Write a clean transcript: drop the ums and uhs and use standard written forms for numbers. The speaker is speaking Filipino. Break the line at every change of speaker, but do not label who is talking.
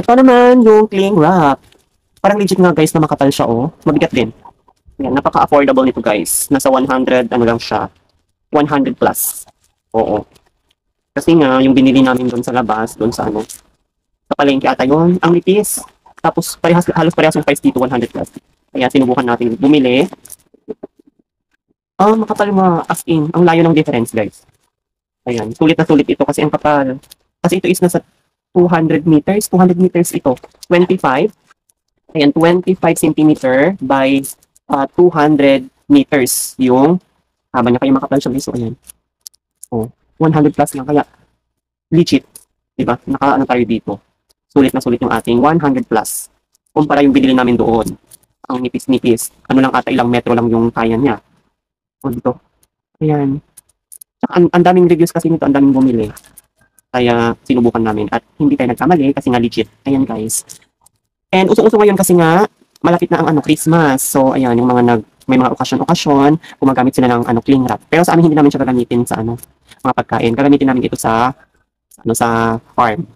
Ito naman yung cling wrap. Parang legit nga guys na makapal siya oh. Mabigat din. Yan, napaka-affordable nito guys. Nasa 100, ano lang siya. 100 plus. Oo. Kasi nga, yung binili namin doon sa labas, doon sa ano, sa palengke ata yun, ang nipis. Tapos halos parehas yung price dito, 100 plus. Kaya sinubukan natin bumili. Makapal mga as in, ang layo ng difference guys. Ayan, sulit na sulit ito kasi ang kapal. Kasi ito is nasa 200 meters. 200 meters ito. 25. Ayan, 25 centimeter by 200 meters yung haba niya. Kaya makapal siya guys. So, ayan. 100 plus lang. Kaya legit. Diba? Naka-ano tayo dito. Sulit na sulit yung ating 100 plus. Kumpara yung binili namin doon. Ang nipis-nipis. Ano lang ata, ilang metro lang yung kaya niya. Dito. Ayan. Ang daming reviews kasi nito, ang daming bumili. Kaya sinubukan namin at hindi tayo nagkamali kasi nga legit. Ayan guys. And usong-uso ngayon kasi nga malapit na ang Christmas. So ayan, yung mga may mga okasyon-okasyon, gumagamit sila ng cling wrap. Pero sa amin hindi namin siya gagamitin sa mga pagkain. Gagamitin namin ito sa farm.